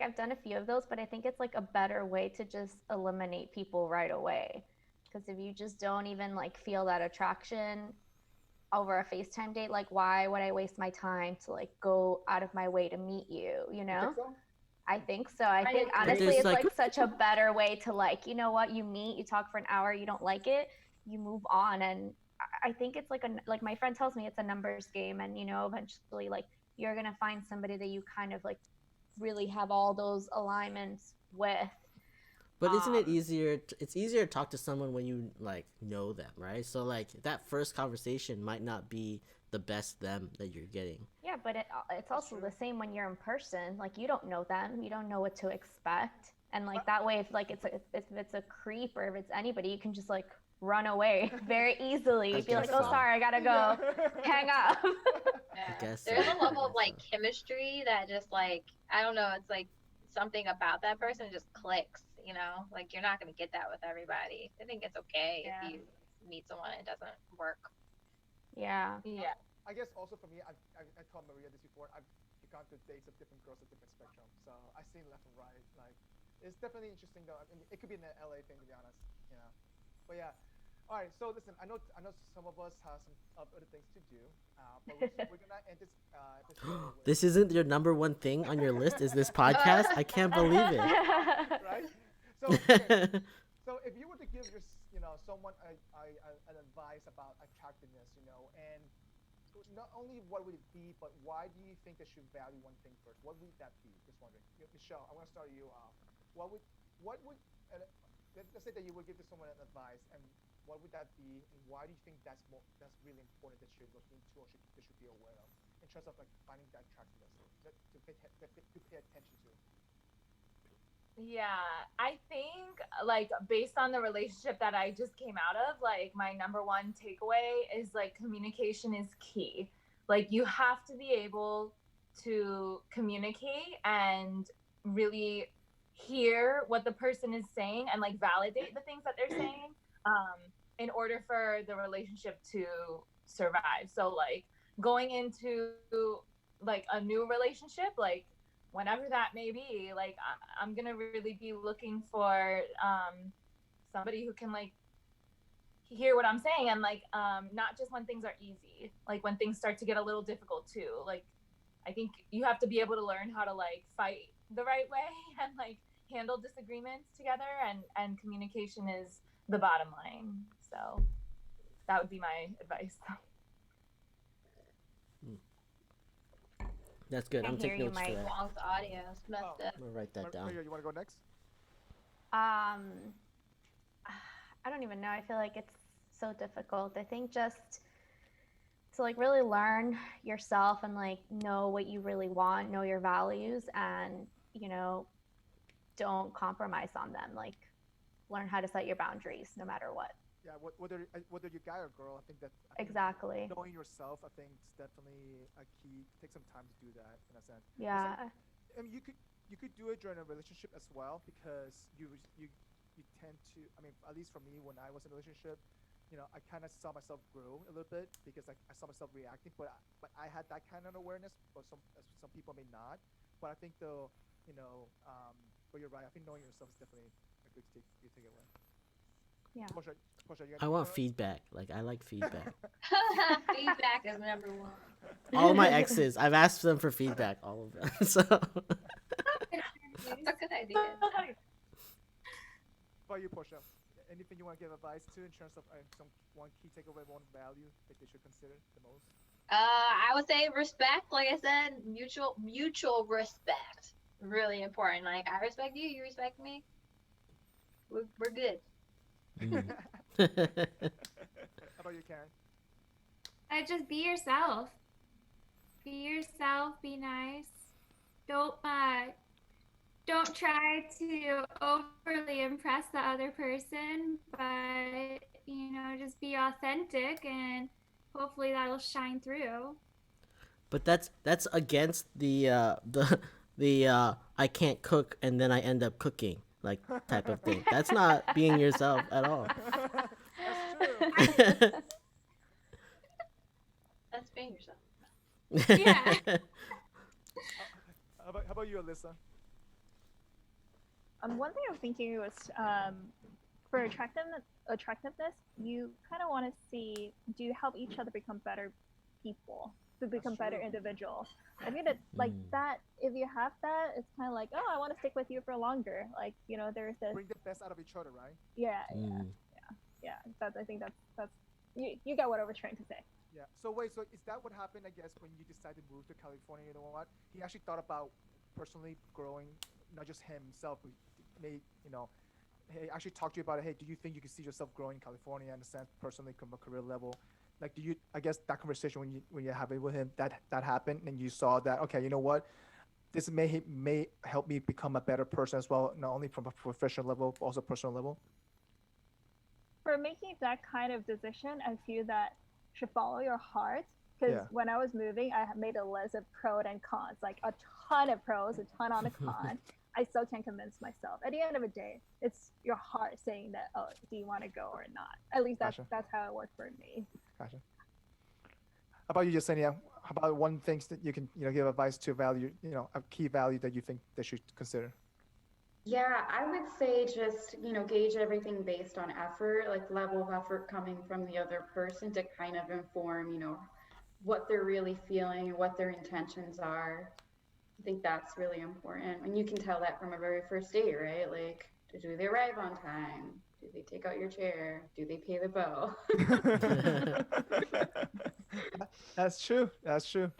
I've done a few of those, but I think it's like a better way to just eliminate people right away. Because if you just don't even like feel that attraction over a FaceTime date, like why would I waste my time to like go out of my way to meet you, I think so. I think honestly it's like such a better way to like, you know what, you meet, you talk for an hour, you don't like it, you move on. And I think it's like my friend tells me it's a numbers game, and eventually like you're gonna find somebody that you kind of like really have all those alignments with. But isn't it easier? It's easier to talk to someone when you like know them, right? So like that first conversation might not be the best them that you're getting. Yeah, but it's also the same when you're in person. Like you don't know them, you don't know what to expect, and like that way, if it's a creep or if it's anybody, you can just like run away very easily. Be like, oh, sorry, I gotta go, hang up. Yeah. There's a level of like chemistry that just like I don't know. It's like something about that person just clicks. Like you're not gonna get that with everybody. I think it's okay if you meet someone and it doesn't work. Yeah. I guess also for me, I told Maria this before. I've gone to dates of different girls at different spectrum, so I've seen left and right. Like, it's definitely interesting though. I mean, it could be an LA thing to be honest, But yeah, all right. So listen, I know some of us have some other things to do, but we're gonna end this episode. This isn't your number one thing on your list. Is this podcast? I can't believe it. Right. So if you were to give someone an advice about attractiveness, and not only what would it be, but why do you think they should value one thing first? What would that be? Just wondering. Michelle, I want to start you off. What would let's say that you would give to someone an advice, and what would that be, and why do you think that's really important that you should look into or they should be aware of in terms of like finding that attractiveness to pay attention to? Yeah, I think like based on the relationship that I just came out of, like my number one takeaway is like communication is key. Like you have to be able to communicate and really hear what the person is saying and like validate the things that they're saying in order for the relationship to survive. So like going into like a new relationship, like whenever that may be, like I'm gonna really be looking for somebody who can like hear what I'm saying, and like not just when things are easy, like when things start to get a little difficult too. Like I think you have to be able to learn how to like fight the right way and like handle disagreements together, and communication is the bottom line. So that would be my advice. That's good. I'm taking notes for that. Long audio. It's messed up. I'm gonna write that down. Maria, you want to go next? I don't even know. I feel like it's so difficult. I think just to like really learn yourself and like know what you really want, know your values, and you know, don't compromise on them. Like learn how to set your boundaries no matter what. Yeah, whether you're guy or girl, I think that exactly knowing yourself, I think is definitely a key. Take some time to do that in a sense. Yeah. I mean, you could do it during a relationship as well, because you tend to. I mean, at least for me, when I was in a relationship, you know, I kind of saw myself grow a little bit because I saw myself reacting, but I had that kind of awareness, but some people may not. But I think though, you know, but you're right. I think knowing yourself is definitely a good takeaway. Yeah. Porsha, I want feedback. Like I like feedback. Feedback is number one. All of my exes, I've asked them for feedback. All of them. So. That's a good idea. How about you, Porsha? Anything you want to give advice to in terms of one key takeaway, one value that they should consider the most? I would say respect. Like I said, mutual respect. Really important. Like I respect you, you respect me. We're good. How about you, Karen? Just be yourself. Be yourself. Be nice. Don't try to overly impress the other person, but you know, just be authentic, and hopefully that'll shine through. But that's against the I can't cook and then I end up cooking like type of thing. That's not being yourself at all. That's true. That's being yourself. Yeah. How about you, Alissa? One thing I'm thinking was for attractiveness, you kind of want to see, do you help each other become better people, to become better individuals? I think that like that, if you have that, it's kind of like, oh, I want to stick with you for longer. Like, you know, there's this. Bring the best out of each other, right? Yeah. I think that's you got what I was trying to say. Yeah. So wait, so is that what happened, I guess, when you decided to move to California? You know what? He actually thought about personally growing, not just himself, but made, you know, hey, actually talk to you about it. Hey, do you think you can see yourself growing in California in a sense, personally, from a career level? Like, do you, I guess that conversation when you have it with him, that happened, and you saw that, okay, you know what? This may help me become a better person as well, not only from a professional level, but also personal level. For making that kind of decision, I feel that you should follow your heart. Because when I was moving, I made a list of pros and cons, like a ton of pros, a ton on the con. I still can't convince myself. At the end of the day, it's your heart saying that, oh, do you want to go or not? At least that's how it worked for me. Gotcha. How about you, Yessenia? How about one thing that you can, you know, give advice to value, you know, a key value that you think they should consider? Yeah, I would say just, you know, gauge everything based on effort, like level of effort coming from the other person to kind of inform, you know, what they're really feeling and what their intentions are. I think that's really important. And you can tell that from a very first date, right? Like, do they arrive on time? Do they take out your chair? Do they pay the bill? That's true. That's true.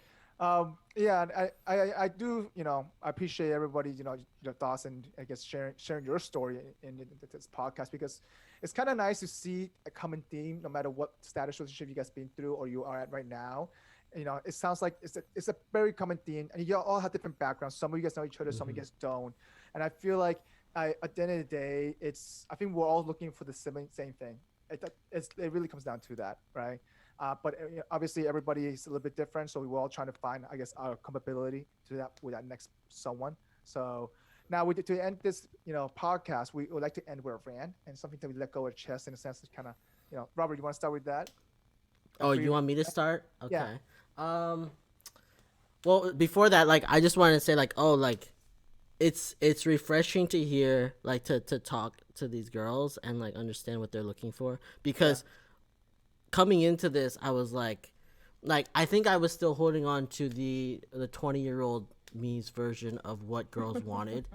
Yeah, I do, you know, I appreciate everybody, you know, your thoughts and I guess sharing your story in this podcast, because it's kind of nice to see a common theme, no matter what status relationship you guys been through or you are at right now. You know, it sounds like it's a very common theme, and you all have different backgrounds. Some of you guys know each other, some of you guys don't. And I feel like at the end of the day, I think we're all looking for the same thing. It really comes down to that, right? But obviously everybody is a little bit different, so we're all trying to find, I guess, our compatibility to that with that next someone. So now to end this, you know, podcast, we would like to end with a rant and something that we let go of chest in a sense, to kind of, you know, Robert, you want to start with that? Oh, you want me to start? Okay. Yeah. Well, before that, like, I just wanted to say, like, oh, like, it's refreshing to hear, like, to talk to these girls and, like, understand what they're looking for, because coming into this, I was like, I think I was still holding on to the 20-year-old me's version of what girls wanted.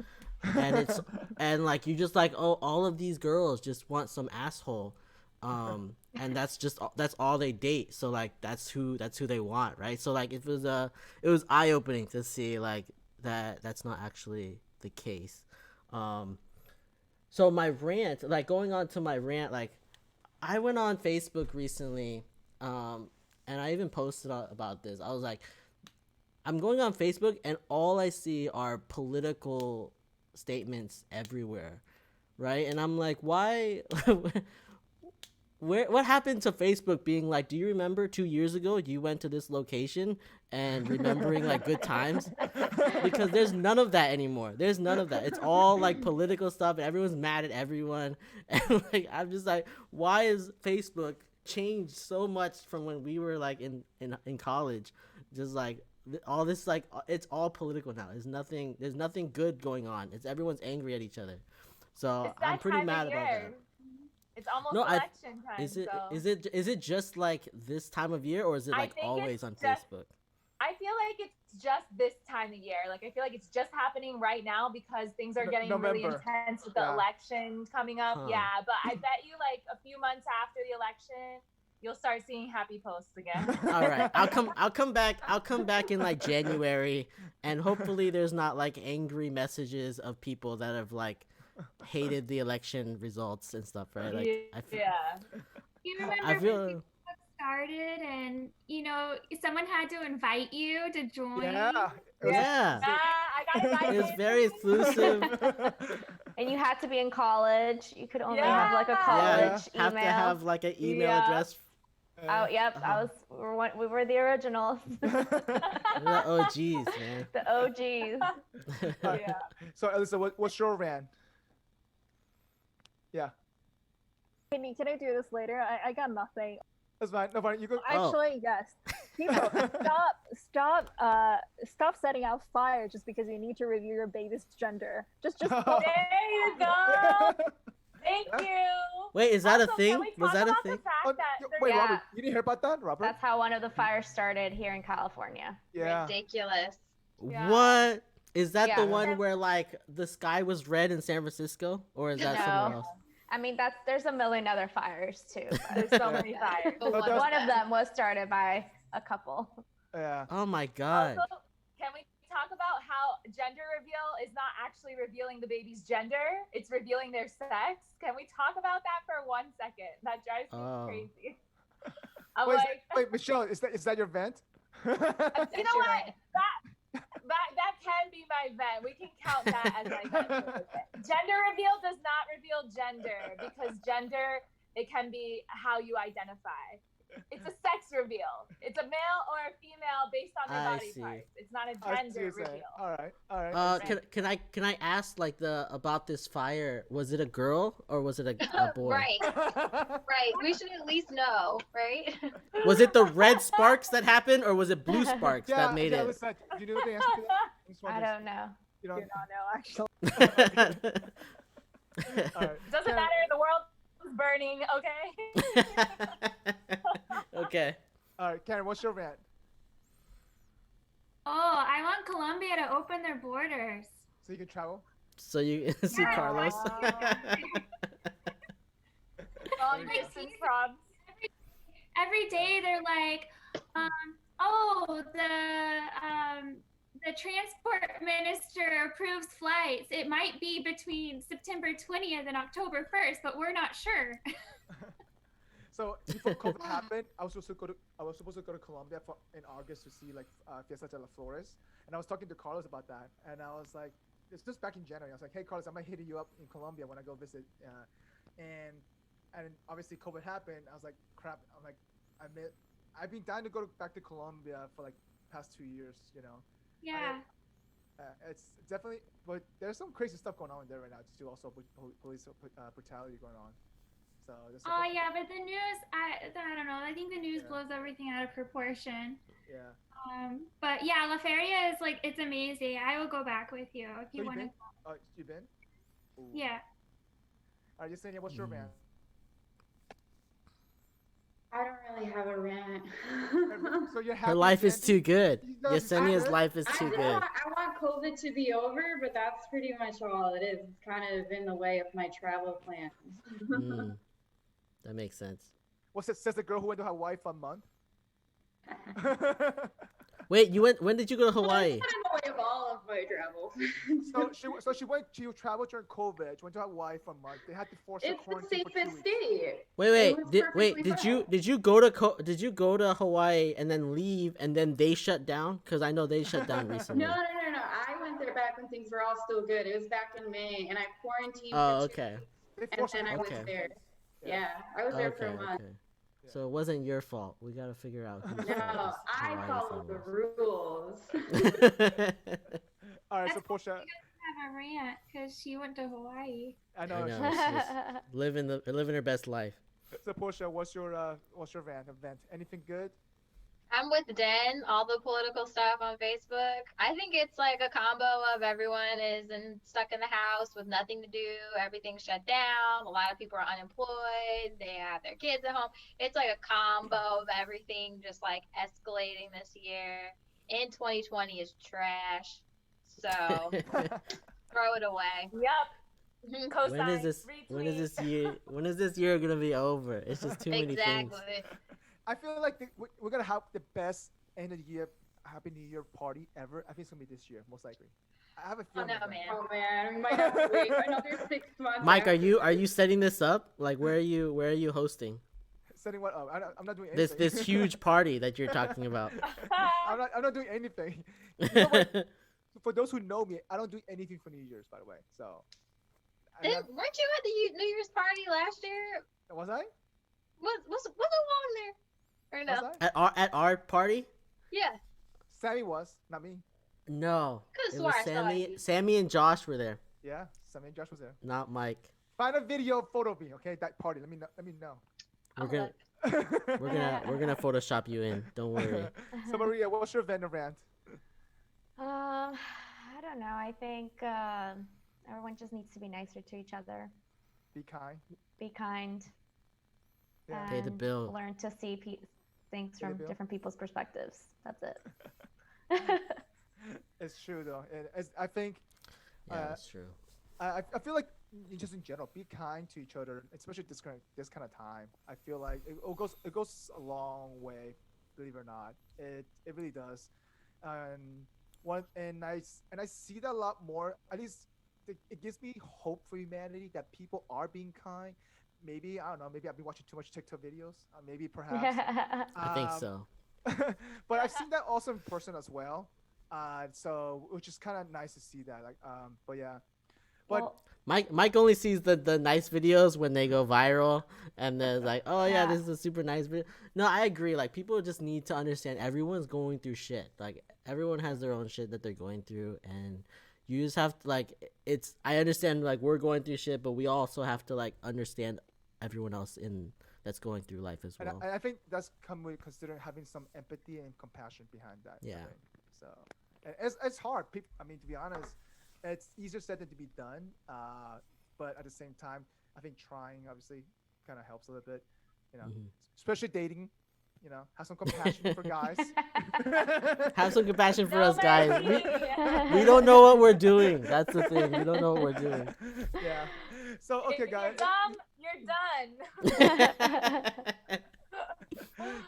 And like you just like, oh, all of these girls just want some asshole, and that's all they date. So like that's who they want, right? So like it was eye opening to see like that's not actually the case. So my rant, like going on to my rant, like I went on Facebook recently, and I even posted about this. I was like, I'm going on Facebook and all I see are political statements everywhere, right? And I'm like, why? What happened to Facebook being like, do you remember 2 years ago you went to this location, and remembering like good times? Because there's none of that anymore. There's none of that. It's all like political stuff and everyone's mad at everyone. And like I'm just like, why is Facebook changed so much from when we were like in college? Just like all this, like it's all political now. There's nothing good going on. It's everyone's angry at each other. So I'm pretty mad about that. It's almost election time. Is it just like this time of year, or is it like always on Facebook? I feel like it's just this time of year. Like I feel like it's just happening right now because things are getting really intense with the election coming up. Yeah, but I bet you like a few months after the election, you'll start seeing happy posts again. All right, I'll come back in like January, and hopefully there's not like angry messages of people that have like hated the election results and stuff, right? Like You remember when Facebook started and someone had to invite you to join? Yeah. I got invited. It was very exclusive. And you had to be in college. You could only have like a college email. Have to have like an email address. Oh, yep. We were the originals. The OGs, man. The OGs. So Alissa, what's your rant? Yeah. Can I do this later? I got nothing. That's fine. No, fine. You go. Actually, yes. People, stop setting out fire just because you need to review your baby's gender. Just. There you go. Thank you. Wait, is that a thing? Was that a thing? Wait, Robert, you didn't hear about that, Robert? That's how one of the fires started here in California. Yeah. Ridiculous. What? Is that the one where like the sky was red in San Francisco, or is that somewhere else? I mean, there's a million other fires too. There's so many fires. One of them was started by a couple. Yeah. Oh my God. Also, can we talk about how gender reveal is not actually revealing the baby's gender? It's revealing their sex. Can we talk about that for 1 second? That drives me crazy. Wait, Michelle, is that your vent? You know what? That can be my vent. We can count that as my vent. Gender reveal does not reveal gender, because gender, it can be how you identify. It's a sex reveal. It's a male or a female based on their body parts. It's not a gender reveal. All right. Can I ask like about this fire? Was it a girl or was it a boy? Right. We should at least know, right? Was it the red sparks that happened, or was it blue sparks that made it? Listen, do you know the answer to that? I don't know. You don't know, actually. Doesn't matter. The world is burning. Okay. Okay. All right, Karen, what's your rant? Oh, I want Colombia to open their borders. So you can travel? So you see Carlos? Long distance probs. Every day they're like, the transport minister approves flights. It might be between September 20th and October 1st, but we're not sure. So before COVID happened, I was supposed to go to Colombia in August to see like Fiesta de las Flores, and I was talking to Carlos about that, and I was like, it's just back in January. I was like, hey Carlos, I might hit you up in Colombia when I go visit, and obviously COVID happened. I was like, crap. I'm like, I've been dying to go back to Colombia for like past 2 years, you know. Yeah. It's definitely, but there's some crazy stuff going on there right now too. Also, police brutality going on. So yeah, but the news, I don't know. I think the news blows everything out of proportion. Yeah. But yeah, La Feria is like, it's amazing. I will go back with you if you want to. You've been? Ooh. Yeah. All right, Yessenia, what's your band? I don't really have a rant. So you're happy. Her life is too good. No, it's too Yesenia's good. life is too good. I want COVID to be over, but that's pretty much all it is. It's kind of in the way of my travel plans. Mm, that makes sense. What's it? Says the girl who went to Hawaii for a month. Wait, you went? When did you go to Hawaii? It's not in the way of all of my travels. She traveled during COVID. She went to Hawaii for a month. They had to force her It's the quarantine for 2 safest weeks. state. Did you go to Hawaii and then leave and then they shut down? Because I know they shut down recently. No. I went there back when things were all still good. It was back in May, and I quarantined Oh, for 2 okay. weeks, and then I went there. Yeah, I was there for a month. Okay. So it wasn't your fault. We gotta figure out. No, I followed the rules. All right, so Porsha. Have a rant because she went to Hawaii. I know. She's living her best life. So Porsha, what's your event? Anything good? I'm with Den, all the political stuff on Facebook. I think it's like a combo of everyone stuck in the house with nothing to do. Everything's shut down. A lot of people are unemployed. They have their kids at home. It's like a combo of everything just like escalating this year. And 2020 is trash. So throw it away. Yep. When is this year gonna be over? It's just too many things. Exactly. I feel like we're gonna have the best end of the year Happy New Year party ever. I think it's gonna be this year, most likely. I have a feeling. Oh man, we might have to wait another 6 months. Mike, are you setting this up? Like, where are you hosting? Setting what up? I'm not doing anything. This huge party that you're talking about. I'm not doing anything. You know what? For those who know me, I don't do anything for New Year's, by the way. So. Weren't you at the New Year's party last year? Was I? Was along there? Or no? At our party? Yeah. Sammy was, not me. No. Could've It was swore Sammy and Josh were there. Yeah, Sammy and Josh was there. Not Mike. Find a video photo of me, okay? That party. Let me know. We're gonna Photoshop you in. Don't worry. So Maria, what's your vendor rant? I don't know. I think everyone just needs to be nicer to each other. Be kind. Be kind. Yeah. Pay the bill. Learn to see things from different people's perspectives. That's it. It's true though. I think. Yeah, it's true. I feel like just in general, be kind to each other, especially this kind of time. I feel like it goes a long way, believe it or not. It really does. And I see that a lot more. At least it gives me hope for humanity that people are being kind. Maybe I don't know. Maybe I've been watching too much TikTok videos. Maybe perhaps. I think so. But I've seen that also in person as well. So which is kind of nice to see that. But yeah. But Mike only sees the nice videos when they go viral, and then like, oh yeah, this is a super nice video. No, I agree. Like, people just need to understand everyone's going through shit. Like, everyone has their own shit that they're going through, and you just have to I understand like we're going through shit, but we also have to like understand everyone else that's going through life as well. And I think that's come with considering having some empathy and compassion behind that. Yeah. So it's hard. I mean, to be honest, it's easier said than to be done. But at the same time, I think trying obviously kind of helps a little bit. You know, especially dating. You know, have some compassion for guys. Have some compassion for us guys. We don't know what we're doing. That's the thing. We don't know what we're doing. Yeah. So okay, guys. You're done.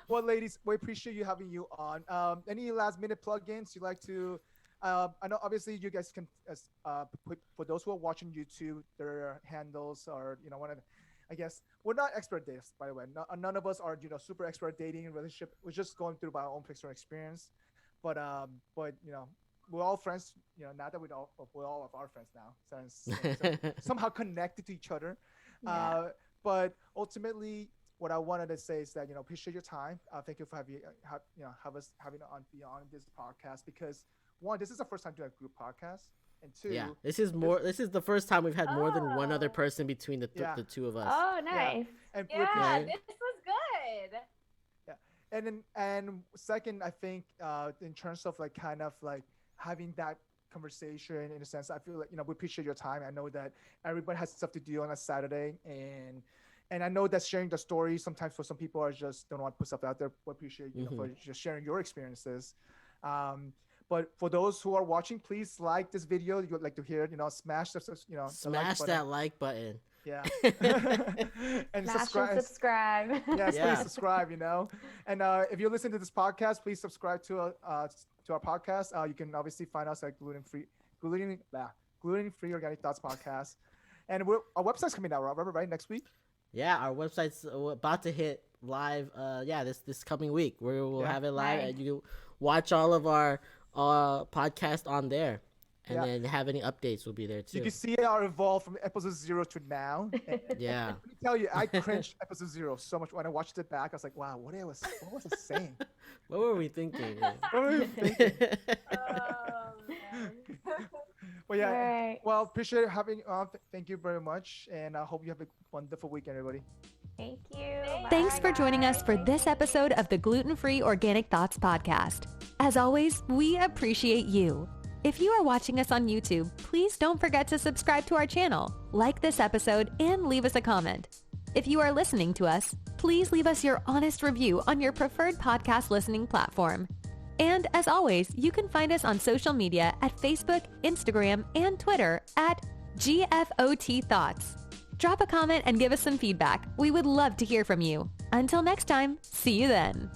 Well, ladies, we appreciate you having you on. Any last minute plugins you'd like to? I know obviously you guys can put for those who are watching YouTube, their handles are one of the, I guess we're not expert daters, by the way. None of us are super expert dating and relationship. We're just going through our own personal experience, but we're all friends. Not that we're all of our friends now, since somehow connected to each other. Yeah. But ultimately, what I wanted to say is that appreciate your time. Thank you for having us on this podcast, because one, this is the first time doing a group podcast. And two, this is the first time we've had more than one other person between the two of us. Oh, nice. And this was good. Yeah. And second, I think in terms of kind of having that conversation, in a sense, I feel like we appreciate your time. I know that everybody has stuff to do on a Saturday, and And I know that sharing the story sometimes for some people are just don't want to put stuff out there. We appreciate you know, for just sharing your experiences. But for those who are watching, please like this video. You would like to hear, you know, smash the, you know, smash that like button. Yeah. And subscribe. Yes, please subscribe, you know. And if you listen to this podcast, please subscribe to our podcast. You can obviously find us at Gluten Free Organic Thoughts Podcast. And our website's coming out, Robert, right? Next week? Yeah, our website's about to hit live. This coming week. We'll have it live, and you can watch all of our podcast on there. And then have any updates will be there too. You can see our evolve from episode 0 to now. Yeah. Let me tell you, I cringed episode 0 so much when I watched it back. I was like, wow, what was it saying? What were we thinking? Well, well, appreciate having you on. Thank you very much. And I hope you have a wonderful week, everybody. Thank you. Thanks for joining us for this episode of the Gluten Free Organic Thoughts Podcast. As always, we appreciate you. If you are watching us on YouTube, please don't forget to subscribe to our channel, like this episode, and leave us a comment. If you are listening to us, please leave us your honest review on your preferred podcast listening platform. And as always, you can find us on social media at Facebook, Instagram, and Twitter at GFOT Thoughts. Drop a comment and give us some feedback. We would love to hear from you. Until next time, see you then.